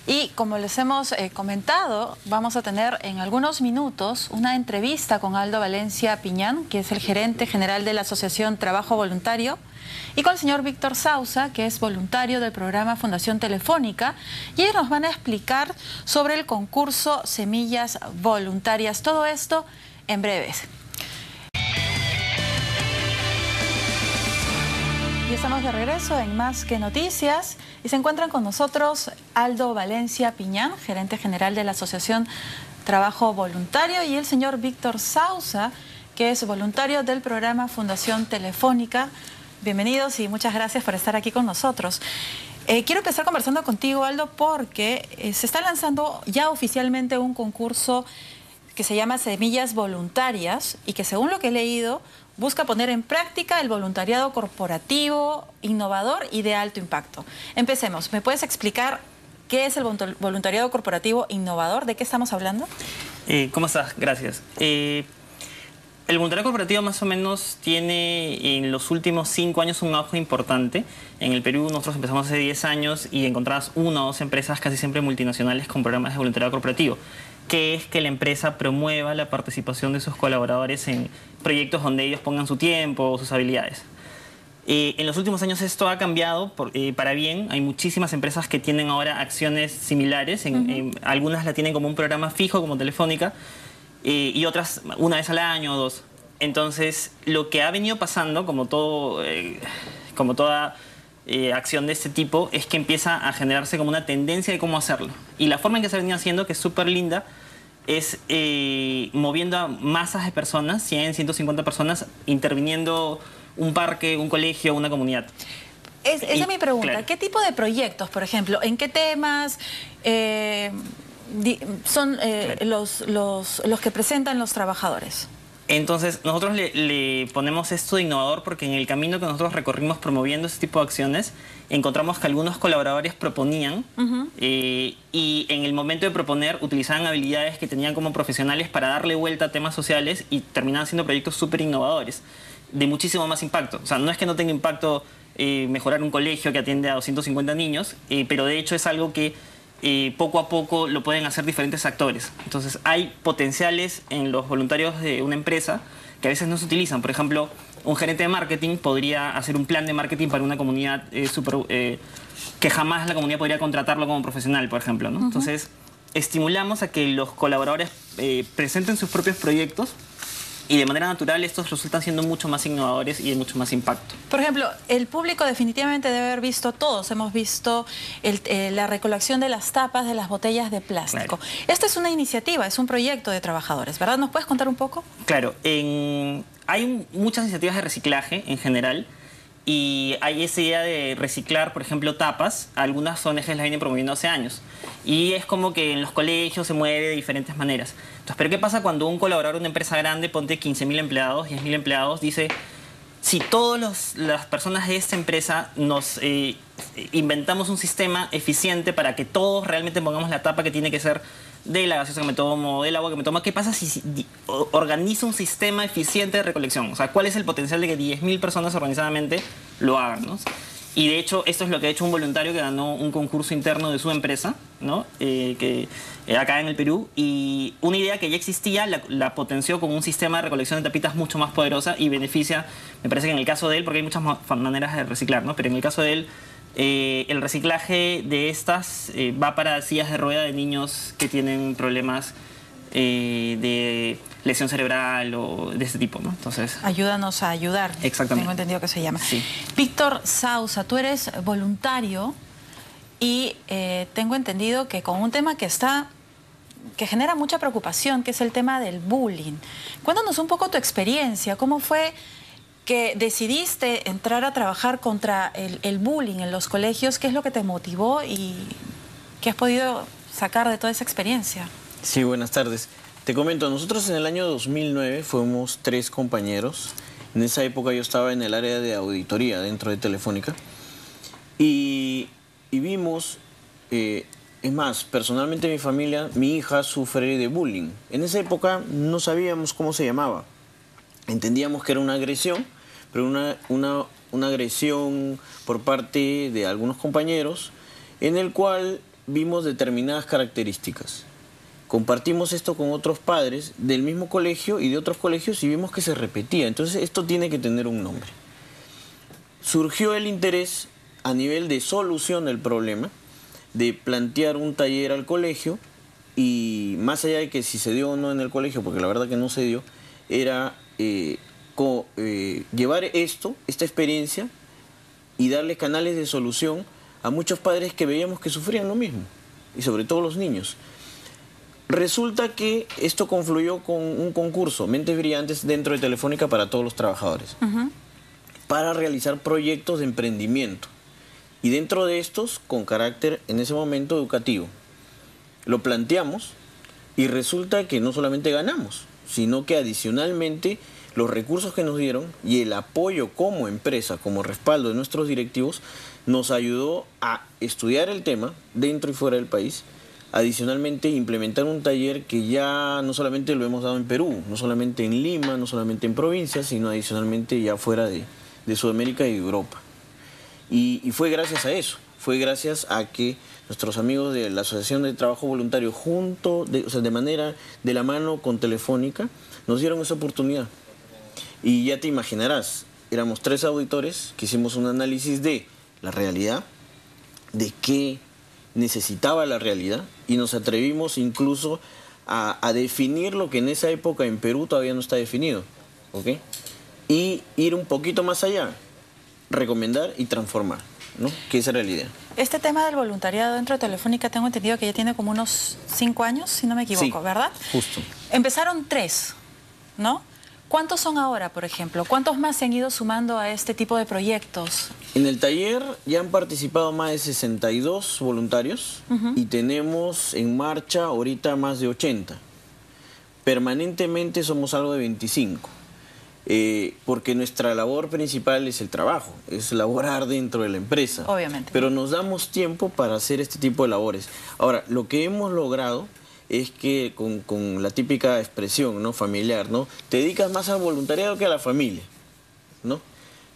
Y como les hemos comentado, vamos a tener en algunos minutos una entrevista con Aldo Valencia Piñán, que es el gerente general de la Asociación Trabajo Voluntario, y con el señor Víctor Sousa, que es voluntario del programa Fundación Telefónica, y ellos nos van a explicar sobre el concurso Semillas Voluntarias. Todo esto en breves. Y estamos de regreso en Más que Noticias y se encuentran con nosotros Aldo Valencia Piñán, gerente general de la Asociación Trabajo Voluntario, y el señor Víctor Sousa, que es voluntario del programa Fundación Telefónica. Bienvenidos y muchas gracias por estar aquí con nosotros. Quiero empezar conversando contigo, Aldo, porque se está lanzando ya oficialmente un concurso que se llama Semillas Voluntarias y que, según lo que he leído, busca poner en práctica el voluntariado corporativo, innovador y de alto impacto. Empecemos. ¿Me puedes explicar qué es el voluntariado corporativo innovador? ¿De qué estamos hablando? ¿Cómo estás? Gracias. El voluntariado corporativo más o menos tiene en los últimos 5 años un auge importante. En el Perú nosotros empezamos hace 10 años y encontrabas 1 o 2 empresas, casi siempre multinacionales, con programas de voluntariado corporativo, que es que la empresa promueva la participación de sus colaboradores en proyectos donde ellos pongan su tiempo o sus habilidades. En los últimos años esto ha cambiado para bien. Hay muchísimas empresas que tienen ahora acciones similares. Algunas la tienen como un programa fijo, como Telefónica, y otras una vez al año o 2. Entonces, lo que ha venido pasando, como toda acción de este tipo, es que empieza a generarse como una tendencia de cómo hacerlo. Y la forma en que se ha venido haciendo, que es súper linda, es moviendo a masas de personas, 100, 150 personas, interviniendo un parque, un colegio, una comunidad. Esa es mi pregunta. Claro. ¿Qué tipo de proyectos, por ejemplo? ¿En qué temas son los que presentan los trabajadores? Entonces, nosotros le ponemos esto de innovador porque en el camino que nosotros recorrimos promoviendo este tipo de acciones, encontramos que algunos colaboradores proponían y en el momento de proponer utilizaban habilidades que tenían como profesionales para darle vuelta a temas sociales y terminaban siendo proyectos súper innovadores, de muchísimo más impacto. O sea, no es que no tenga impacto mejorar un colegio que atiende a 250 niños, pero de hecho es algo que poco a poco lo pueden hacer diferentes actores. Entonces hay potenciales en los voluntarios de una empresa que a veces no se utilizan. Por ejemplo, un gerente de marketing podría hacer un plan de marketing para una comunidad que jamás la comunidad podría contratarlo como profesional, por ejemplo, ¿no? Entonces estimulamos a que los colaboradores presenten sus propios proyectos y de manera natural estos resultan siendo mucho más innovadores y de mucho más impacto. Por ejemplo, el público definitivamente debe haber visto, todos hemos visto la recolección de las tapas de las botellas de plástico. Claro. Esta es una iniciativa, es un proyecto de trabajadores, ¿verdad? ¿Nos puedes contar un poco? Claro, hay muchas iniciativas de reciclaje en general y hay esa idea de reciclar, por ejemplo, tapas. Algunas ONGs las vienen promoviendo hace años. Y es como que en los colegios se mueve de diferentes maneras. Entonces, ¿pero qué pasa cuando un colaborador de una empresa grande, ponte 15.000 empleados, 10.000 empleados, dice, si todas las personas de esta empresa nos inventamos un sistema eficiente para que todos realmente pongamos la tapa que tiene que ser de la gaseosa que me tomo, del agua que me tomo, ¿qué pasa si organizo un sistema eficiente de recolección? O sea, ¿cuál es el potencial de que 10.000 personas organizadamente lo hagan, ¿no? Y de hecho, esto es lo que ha hecho un voluntario que ganó un concurso interno de su empresa, ¿no? Acá en el Perú. Y una idea que ya existía la potenció con un sistema de recolección de tapitas mucho más poderosa y beneficia, me parece que en el caso de él, porque hay muchas maneras de reciclar, ¿no? Pero en el caso de él, el reciclaje de estas va para sillas de rueda de niños que tienen problemas de lesión cerebral o de este tipo, ¿no? Entonces, ayúdanos a ayudar. Exactamente. Tengo entendido que se llama. Sí. Víctor Sousa, tú eres voluntario y tengo entendido que con un tema que genera mucha preocupación, que es el tema del bullying. Cuéntanos un poco tu experiencia, ¿cómo fue que decidiste entrar a trabajar contra el bullying en los colegios? ¿Qué es lo que te motivó y qué has podido sacar de toda esa experiencia? Sí, buenas tardes. Te comento, nosotros en el año 2009 fuimos 3 compañeros. En esa época yo estaba en el área de auditoría dentro de Telefónica y vimos, es más, personalmente mi familia, mi hija sufre de bullying. En esa época no sabíamos cómo se llamaba. Entendíamos que era una agresión, pero una agresión por parte de algunos compañeros en el cual vimos determinadas características. Compartimos esto con otros padres del mismo colegio y de otros colegios y vimos que se repetía. Entonces esto tiene que tener un nombre. Surgió el interés a nivel de solución del problema, de plantear un taller al colegio y más allá de que si se dio o no en el colegio, porque la verdad que no se dio, era llevar esta experiencia y darle canales de solución a muchos padres que veíamos que sufrían lo mismo, y sobre todo los niños. Resulta que esto confluyó con un concurso, Mentes Brillantes, dentro de Telefónica para todos los trabajadores, para realizar proyectos de emprendimiento. Y dentro de estos, con carácter, en ese momento, educativo. Lo planteamos y resulta que no solamente ganamos, sino que adicionalmente los recursos que nos dieron y el apoyo como empresa, como respaldo de nuestros directivos, nos ayudó a estudiar el tema dentro y fuera del país. Adicionalmente, implementar un taller que ya no solamente lo hemos dado en Perú, no solamente en Lima, no solamente en provincias, sino adicionalmente ya fuera de Sudamérica y de Europa. Y fue gracias a eso, fue gracias a que nuestros amigos de la Asociación de Trabajo Voluntario, de manera de la mano con Telefónica, nos dieron esa oportunidad. Y ya te imaginarás, éramos 3 auditores que hicimos un análisis de la realidad, de qué necesitaba la realidad, y nos atrevimos incluso a definir lo que en esa época en Perú todavía no está definido, ¿ok? Y ir un poquito más allá, recomendar y transformar, ¿no? Que esa era la idea. Este tema del voluntariado dentro de Telefónica tengo entendido que ya tiene como unos 5 años, si no me equivoco, Sí, ¿verdad? Justo. Empezaron 3, ¿no? ¿Cuántos son ahora, por ejemplo? ¿Cuántos más se han ido sumando a este tipo de proyectos? En el taller ya han participado más de 62 voluntarios y tenemos en marcha ahorita más de 80. Permanentemente somos algo de 25. Porque nuestra labor principal es el trabajo, es laborar dentro de la empresa. Obviamente. Pero nos damos tiempo para hacer este tipo de labores. Ahora, lo que hemos logrado es que con la típica expresión, ¿no?, familiar, ¿no?, te dedicas más al voluntariado que a la familia, ¿no?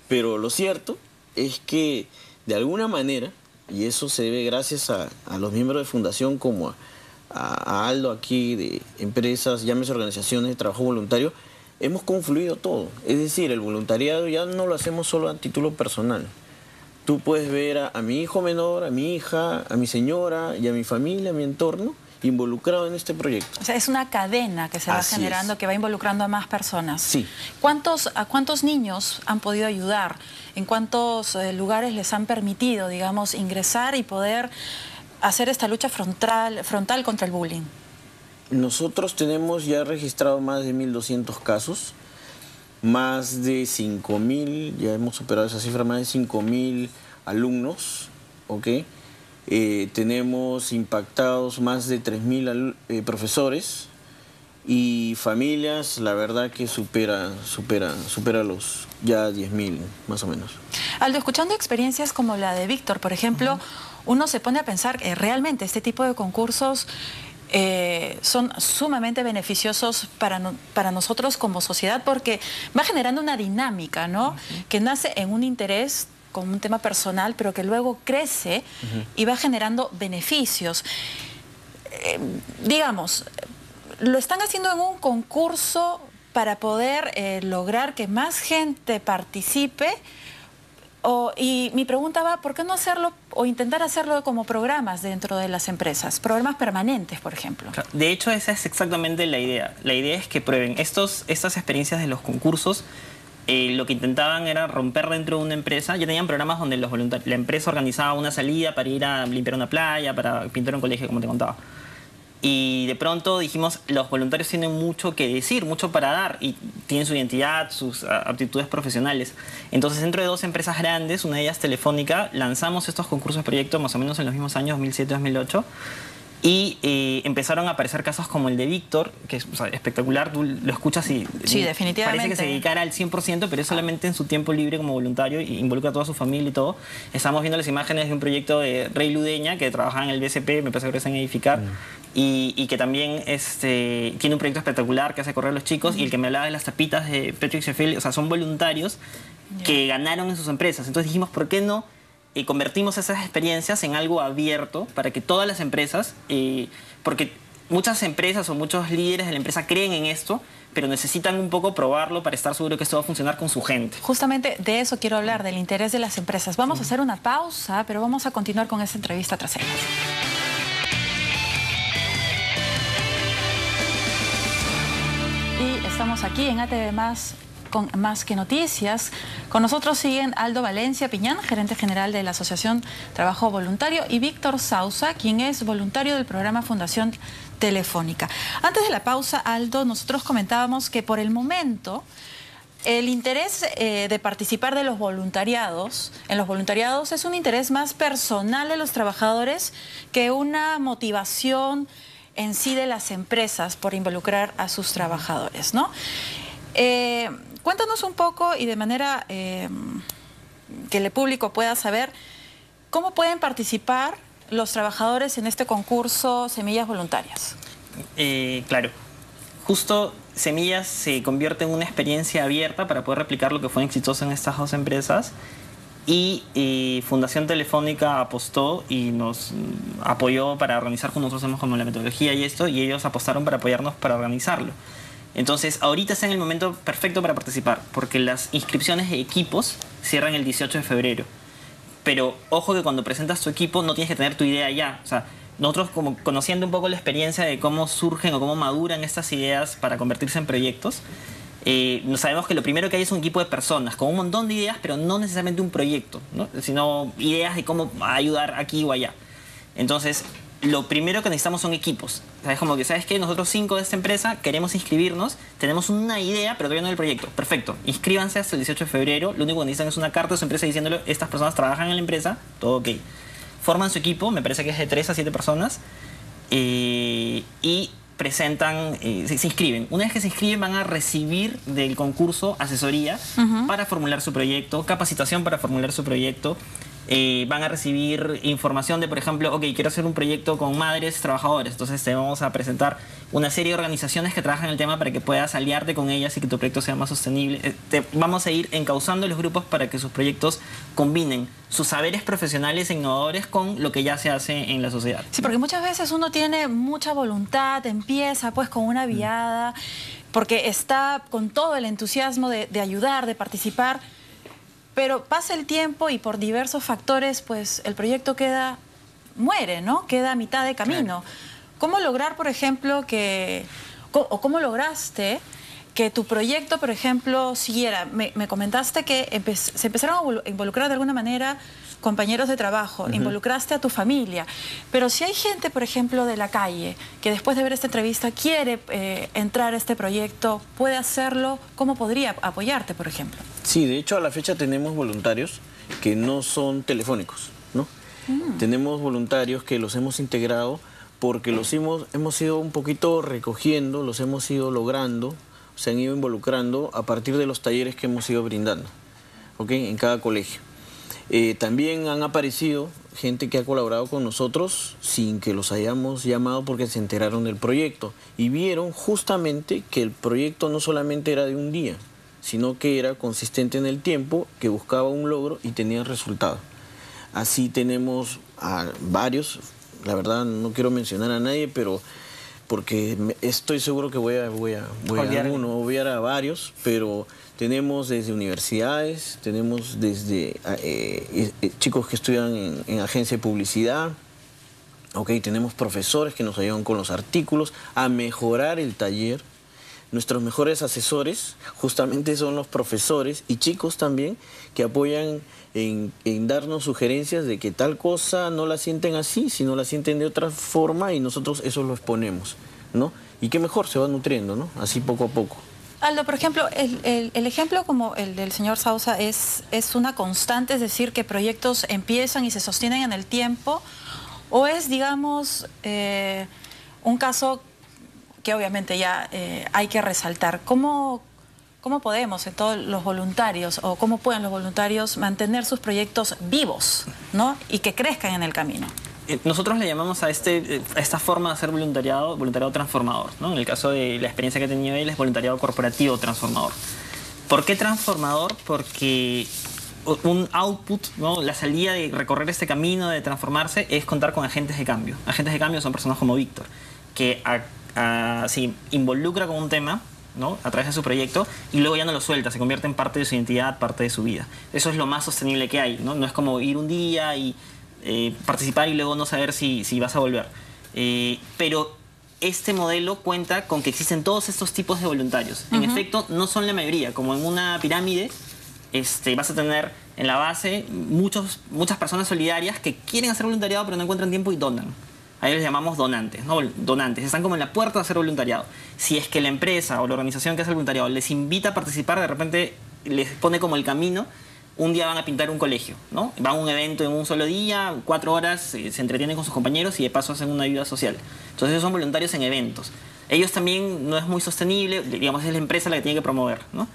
Pero lo cierto es que de alguna manera, y eso se debe gracias a los miembros de fundación como a Aldo aquí, de empresas, llámese organizaciones de trabajo voluntario, hemos confluido todo. Es decir, el voluntariado ya no lo hacemos solo a título personal. Tú puedes ver a mi hijo menor, a mi hija, a mi señora y a mi familia, a mi entorno, involucrado en este proyecto. O sea, es una cadena que se va Así generando, es. que va involucrando a más personas. Sí. ¿A cuántos niños han podido ayudar? ¿En cuántos lugares les han permitido, digamos, ingresar y poder hacer esta lucha frontal contra el bullying? Nosotros tenemos ya registrado más de 1.200 casos, más de 5.000, ya hemos superado esa cifra, más de 5.000 alumnos, ¿ok? Tenemos impactados más de 3.000 profesores y familias, la verdad que supera los ya 10.000 más o menos. Aldo, escuchando experiencias como la de Víctor, por ejemplo, uno se pone a pensar que realmente este tipo de concursos son sumamente beneficiosos para nosotros como sociedad, porque va generando una dinámica, ¿no?, que nace en un interés con un tema personal, pero que luego crece y va generando beneficios. Digamos, lo están haciendo en un concurso para poder lograr que más gente participe. Y mi pregunta va, ¿por qué no hacerlo o intentar hacerlo como programas dentro de las empresas? Programas permanentes, por ejemplo. De hecho, esa es exactamente la idea. La idea es que prueben estas experiencias de los concursos. Lo que intentaban era romper dentro de una empresa. Ya tenían programas donde la empresa organizaba una salida para ir a limpiar una playa, para pintar un colegio, como te contaba. Y de pronto dijimos, los voluntarios tienen mucho que decir, mucho para dar, y tienen su identidad, sus aptitudes profesionales. Entonces, dentro de 2 empresas grandes, una de ellas Telefónica, lanzamos estos concursos de proyecto más o menos en los mismos años, 2007-2008, y empezaron a aparecer casos como el de Víctor, que es, o sea, espectacular. Tú lo escuchas y sí, definitivamente parece que se dedicara al 100%, pero es solamente en su tiempo libre como voluntario y involucra a toda su familia y todo. Estamos viendo las imágenes de un proyecto de Rey Ludeña, que trabajaba en el BCP, me parece que es en Edificar, y que también tiene un proyecto espectacular que hace correr a los chicos, y el que me hablaba de las tapitas de Patrick Sheffield, o sea, son voluntarios que ganaron en sus empresas. Entonces dijimos, ¿por qué no convertimos esas experiencias en algo abierto para que todas las empresas, porque muchas empresas o muchos líderes de la empresa creen en esto, pero necesitan un poco probarlo para estar seguro que esto va a funcionar con su gente. Justamente de eso quiero hablar, del interés de las empresas. Vamos a hacer una pausa, pero vamos a continuar con esta entrevista tras ellas. Y estamos aquí en ATV Más con Más que Noticias. Con nosotros siguen Aldo Valencia Piñán, gerente general de la Asociación Trabajo Voluntario, y Víctor Sousa, quien es voluntario del programa Fundación Telefónica. Antes de la pausa, Aldo, nosotros comentábamos que por el momento el interés de participar de los voluntariados, en los voluntariados, es un interés más personal de los trabajadores que una motivación en sí de las empresas por involucrar a sus trabajadores, ¿no? Cuéntanos un poco y de manera que el público pueda saber cómo pueden participar los trabajadores en este concurso Semillas Voluntarias. Claro, justo Semillas se convierte en una experiencia abierta para poder replicar lo que fue exitoso en estas dos empresas, y Fundación Telefónica apostó y nos apoyó para organizar, con nosotros hacemos como la metodología y esto, y ellos apostaron para apoyarnos para organizarlo. Entonces, ahorita está en el momento perfecto para participar, porque las inscripciones de equipos cierran el 18 de febrero. Pero ojo que cuando presentas tu equipo no tienes que tener tu idea ya. O sea, nosotros, como conociendo un poco la experiencia de cómo surgen o cómo maduran estas ideas para convertirse en proyectos, sabemos que lo primero que hay es un equipo de personas con un montón de ideas, pero no necesariamente un proyecto, ¿no? Sino ideas de cómo ayudar aquí o allá. Entonces, lo primero que necesitamos son equipos. O sea, es como que, ¿sabes qué? Nosotros 5 de esta empresa queremos inscribirnos, tenemos una idea, pero todavía no el proyecto. Perfecto, inscríbanse hasta el 18 de febrero. Lo único que necesitan es una carta de su empresa diciéndole: estas personas trabajan en la empresa, todo ok. Forman su equipo, me parece que es de 3 a 7 personas, y presentan, se inscriben. Una vez que se inscriben, van a recibir del concurso asesoría para formular su proyecto, capacitación para formular su proyecto. Van a recibir información de, por ejemplo, ok, quiero hacer un proyecto con madres trabajadores, entonces te vamos a presentar una serie de organizaciones que trabajan el tema para que puedas aliarte con ellas y que tu proyecto sea más sostenible. Vamos a ir encauzando los grupos para que sus proyectos combinen sus saberes profesionales e innovadores con lo que ya se hace en la sociedad. Sí, porque muchas veces uno tiene mucha voluntad, empieza pues con una viada, porque está con todo el entusiasmo de ayudar, de participar. Pero pasa el tiempo y por diversos factores, pues el proyecto muere, ¿no? Queda a mitad de camino. Claro. ¿Cómo lograr, por ejemplo, cómo lograste que tu proyecto, por ejemplo, siguiera? Me comentaste que se empezaron a involucrar de alguna manera compañeros de trabajo, involucraste a tu familia, pero si hay gente, por ejemplo, de la calle, que después de ver esta entrevista quiere entrar a este proyecto, ¿puede hacerlo? ¿Cómo podría apoyarte, por ejemplo? Sí, de hecho a la fecha tenemos voluntarios que no son telefónicos, ¿no? Tenemos voluntarios que los hemos integrado porque los hemos ido un poquito recogiendo, los hemos ido logrando, se han ido involucrando a partir de los talleres que hemos ido brindando, ¿ok? En cada colegio. También han aparecido gente que ha colaborado con nosotros sin que los hayamos llamado porque se enteraron del proyecto y vieron justamente que el proyecto no solamente era de un día, sino que era consistente en el tiempo, que buscaba un logro y tenía resultado. Así tenemos a varios, la verdad no quiero mencionar a nadie, pero porque estoy seguro que voy a obviar a varios, pero tenemos desde universidades, tenemos desde chicos que estudian en agencia de publicidad, okay, tenemos profesores que nos ayudan con los artículos a mejorar el taller. Nuestros mejores asesores justamente son los profesores y chicos también que apoyan en darnos sugerencias de que tal cosa no la sienten así, sino la sienten de otra forma y nosotros eso lo exponemos, ¿no? Y qué mejor, se va nutriendo, ¿no? Así poco a poco. Aldo, por ejemplo, el ejemplo como el del señor Sousa es una constante, es decir, que proyectos empiezan y se sostienen en el tiempo, o es, digamos, un caso que obviamente ya hay que resaltar. ¿Cómo podemos, todos los voluntarios, o cómo pueden los voluntarios mantener sus proyectos vivos, ¿no? Y que crezcan en el camino? Nosotros le llamamos a esta forma de hacer voluntariado transformador, ¿no? En el caso de la experiencia que ha tenido él, es voluntariado corporativo transformador. ¿Por qué transformador? Porque un output, ¿no? La salida de recorrer este camino, de transformarse, es contar con agentes de cambio. Agentes de cambio son personas como Víctor, que se involucra con un tema, ¿no? A través de su proyecto, y luego ya no lo suelta, se convierte en parte de su identidad, parte de su vida. Eso es lo más sostenible que hay, ¿no? No es como ir un día y participar y luego no saber si vas a volver. Pero este modelo cuenta con que existen todos estos tipos de voluntarios. En efecto, no son la mayoría. Como en una pirámide, vas a tener en la base muchas personas solidarias que quieren hacer voluntariado pero no encuentran tiempo y donan. A ellos les llamamos donantes, ¿no? Donantes, están como en la puerta de hacer voluntariado. Si es que la empresa o la organización que hace el voluntariado les invita a participar, de repente les pone como el camino. Un día van a pintar un colegio, ¿no? Van a un evento en un solo día, 4 horas, se entretienen con sus compañeros y de paso hacen una ayuda social. Entonces ellos son voluntarios en eventos. Ellos también no es muy sostenible, digamos, es la empresa la que tiene que promover, ¿no?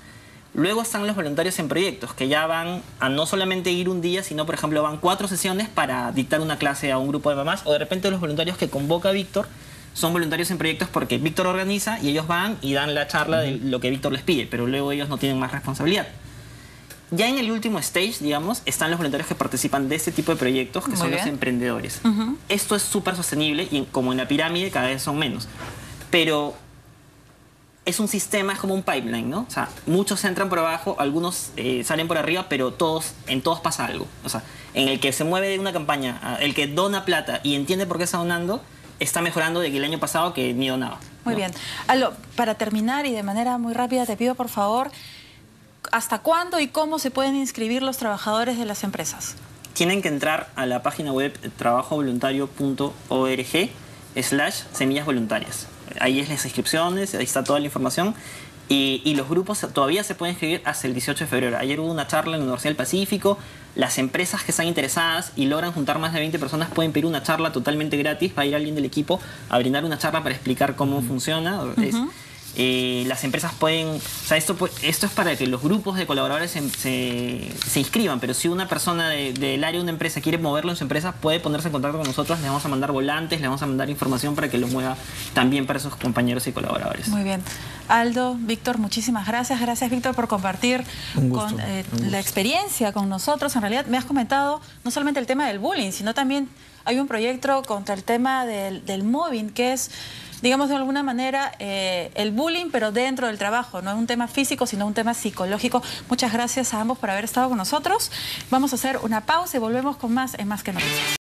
Luego están los voluntarios en proyectos, que ya van a no solamente ir un día, sino, por ejemplo, van 4 sesiones para dictar una clase a un grupo de mamás, o de repente los voluntarios que convoca Víctor son voluntarios en proyectos porque Víctor organiza y ellos van y dan la charla de lo que Víctor les pide, pero luego ellos no tienen más responsabilidad. Ya en el último stage, digamos, están los voluntarios que participan de este tipo de proyectos, que son los emprendedores. Esto es súper sostenible y como en la pirámide cada vez son menos. Pero es un sistema, es como un pipeline, ¿no? O sea, muchos entran por abajo, algunos salen por arriba, pero en todos pasa algo. O sea, en el que se mueve de una campaña, el que dona plata y entiende por qué está donando, está mejorando de que el año pasado que ni donaba. Muy bien. Aldo, para terminar y de manera muy rápida, te pido por favor, ¿hasta cuándo y cómo se pueden inscribir los trabajadores de las empresas? Tienen que entrar a la página web trabajovoluntario.org/semillas voluntarias. Ahí es las inscripciones, ahí está toda la información. Y los grupos todavía se pueden inscribir hasta el 18 de febrero. Ayer hubo una charla en la Universidad del Pacífico. Las empresas que están interesadas y logran juntar más de 20 personas pueden pedir una charla totalmente gratis. Va a ir alguien del equipo a brindar una charla para explicar cómo funciona. Las empresas pueden... O sea, esto es para que los grupos de colaboradores se inscriban, pero si una persona del área de una empresa quiere moverlo en su empresa, puede ponerse en contacto con nosotros, le vamos a mandar volantes, le vamos a mandar información para que lo mueva también para sus compañeros y colaboradores. Muy bien. Aldo, Víctor, muchísimas gracias. Gracias, Víctor, por compartir la experiencia con nosotros. En realidad, me has comentado no solamente el tema del bullying, sino también hay un proyecto contra el tema del mobbing, que es, digamos, de alguna manera el bullying, pero dentro del trabajo. No es un tema físico, sino un tema psicológico. Muchas gracias a ambos por haber estado con nosotros. Vamos a hacer una pausa y volvemos con más en Más que Noticias.